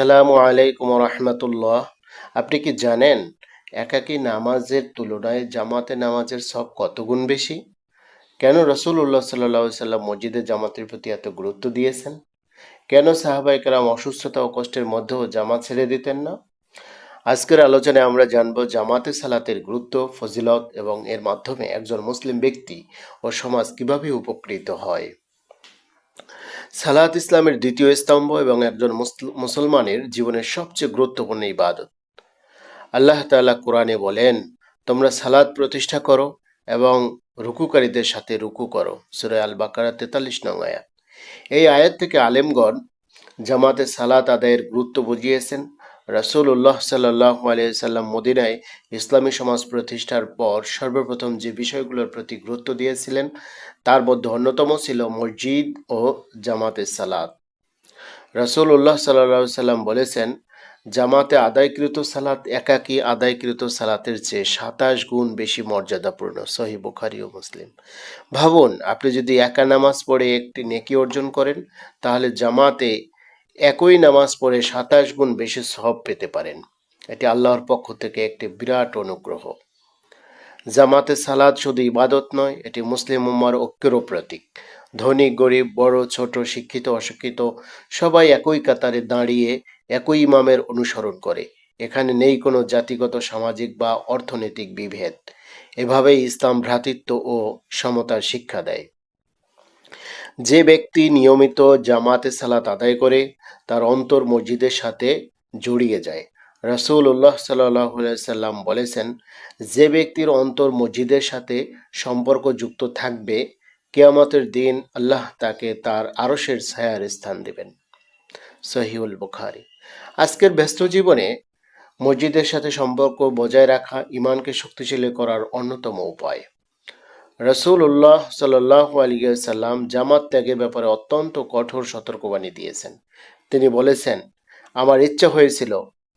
আসসালামু আলাইকুম রহমতুল্লাহ। আপনি কি জানেন একাকী নামাজের তুলনায় জামাতে নামাজের সব কত গুণ বেশি? কেন রাসূলুল্লাহ সাল্লাল্লাহু আলাইহি সাল্লাম মসজিদে জামাতের প্রতি এত গুরুত্ব দিয়েছেন? কেন সাহাবায়ে কেরাম অসুস্থতা ও কষ্টের মধ্যেও জামাত ছেড়ে দিতেন না? আজকের আলোচনায় আমরা জানব জামাতে সালাতের গুরুত্ব, ফজিলত এবং এর মাধ্যমে একজন মুসলিম ব্যক্তি ও সমাজ কিভাবে উপকৃত হয়। সালাত ইসলামের দ্বিতীয় স্তম্ভ এবং একজন মুসলমানের জীবনের সবচেয়ে গুরুত্বপূর্ণ ইবাদত। আল্লাহ তাআলা কোরআনে বলেন, তোমরা সালাত প্রতিষ্ঠা করো এবং রুকুকারীদের সাথে রুকু করো। সূরা আল বাকারা 43 নং আয়াত। এই আয়াত থেকে আলেমগণ জামাতে সালাত আদায়ের গুরুত্ব বুঝিয়েছেন। রাসূলুল্লাহ সাল্লাল্লাহু আলাইহি সাল্লাম মদিনায় ইসলামী সমাজ প্রতিষ্ঠার পর সর্বপ্রথম যে বিষয়গুলোর প্রতি গুরুত্ব দিয়েছিলেন তার মধ্যে অন্যতম ছিল মসজিদ ও জামাতে সালাত। রাসূলুল্লাহ সাল্লাল্লাহু আলাইহি সাল্লাম বলেছেন, জামাতে আদায়কৃত সালাত একাকী আদায়কৃত সালাতের চেয়ে ২৭ গুণ বেশি মর্যাদাপূর্ণ। সহিহ বুখারী ও মুসলিম। ভাবুন, আপনি যদি একা নামাজ পড়ে একটি নেকি অর্জন করেন, তাহলে জামাতে একই নামাজ পড়ে ২৭ গুণ বেশি সওয়াব পেতে পারেন। এটি আল্লাহর পক্ষ থেকে একটি বিরাট অনুগ্রহ। জামাতে সালাত শুধু ইবাদত নয়, এটি মুসলিম উম্মার ঐক্যেরও প্রতীক। ধনী গরিব, বড় ছোট, শিক্ষিত অশিক্ষিত সবাই একই কাতারে দাঁড়িয়ে একই ইমামের অনুসরণ করে। এখানে নেই কোনো জাতিগত, সামাজিক বা অর্থনৈতিক বিভেদ। এভাবেই ইসলাম ভ্রাতৃত্ব ও সমতার শিক্ষা দেয়। যে ব্যক্তি নিয়মিত জামাতে সালাত আদায় করে তার অন্তর মসজিদের সাথে জড়িয়ে যায়। রাসূলুল্লাহ সাল্লাল্লাহু আলাইহি সাল্লাম বলেছেন, যে ব্যক্তির অন্তর মসজিদের সাথে সম্পর্কযুক্ত থাকবে, কিয়ামতের দিন আল্লাহ তাকে তার আরশের ছায়ার স্থান দেবেন। সহিহুল বুখারী। আজকের ব্যস্ত জীবনে মসজিদের সাথে সম্পর্ক বজায় রাখা ঈমানকে শক্তিশালী করার অন্যতম উপায়। রাসূলুল্লাহ সাল্লাল্লাহু আলাইহি সাল্লাম জামাত ত্যাগের ব্যাপারে অত্যন্ত কঠোর সতর্কবাণী দিয়েছেন। তিনি বলেছেন, আমার ইচ্ছা হয়েছিল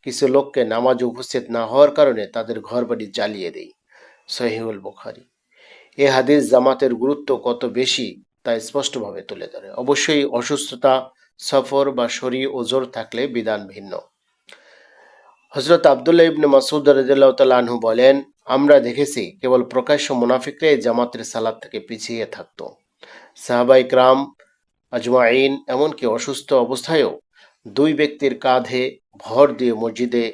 কিছু লোককে নামাজে উপস্থিত না হওয়ার কারণে তাদের ঘরবাড়ি জ্বালিয়ে দেই। সহিহুল বুখারী। এ হাদিস জামাতের গুরুত্ব কত বেশি তা স্পষ্টভাবে তুলে ধরে। অবশ্যই অসুস্থতা, সফর বা শরীর ওজর থাকলে বিধান ভিন্ন। হযরত আব্দুল্লাহ ইবনে মাসউদ রাদিয়াল্লাহু তাআলা আনহু বলেন, আমরা দেখেছি কেবল প্রকাশ্য মুনাফিকরাই জামাতের সালাত থেকে পিছিয়ে থাকত। সাহাবায়ে কেরাম আজমাইন এমনকি অসুস্থ অবস্থায়ও দুই ব্যক্তির কাঁধে ভর দিয়ে মসজিদে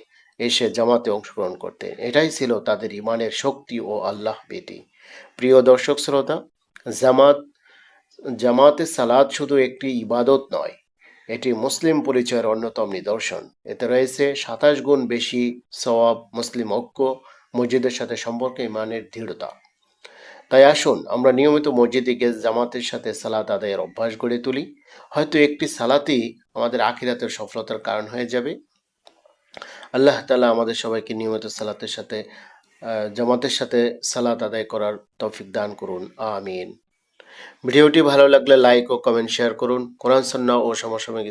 এসে জামাতে অংশগ্রহণ করতেন। এটাই ছিল তাদের ঈমানের শক্তি ও আল্লাহ ভীতি। প্রিয় দর্শক শ্রোতা, জামাত জামাতে সালাত শুধু একটি ইবাদত নয়, এটি মুসলিম পরিচয়ের অন্যতম নিদর্শন। এতে রয়েছে ২৭ গুণ বেশি সওয়াব, মুসলিম ঐক্য, মসজিদের সাথে সম্পর্কে ঈমানের দৃঢ়তা। তাই আসুন আমরা নিয়মিত মসজিদে গিয়ে জামাতের সাথে সালাত আদায়ের অভ্যাস গড়ে তুলি। হয়তো একটি সালাতই আমাদের আখিরাতের সফলতার কারণ হয়ে যাবে। আল্লাহ তাআলা আমাদের সবাইকে নিয়মিত জামাতের সাথে সালাত আদায় করার তৌফিক দান করুন। আমিন। ভিডিওটি ভালো লাগলে লাইক ও কমেন্ট শেয়ার করুন। কোরআন সুন্নাহ ও সমসাময়িক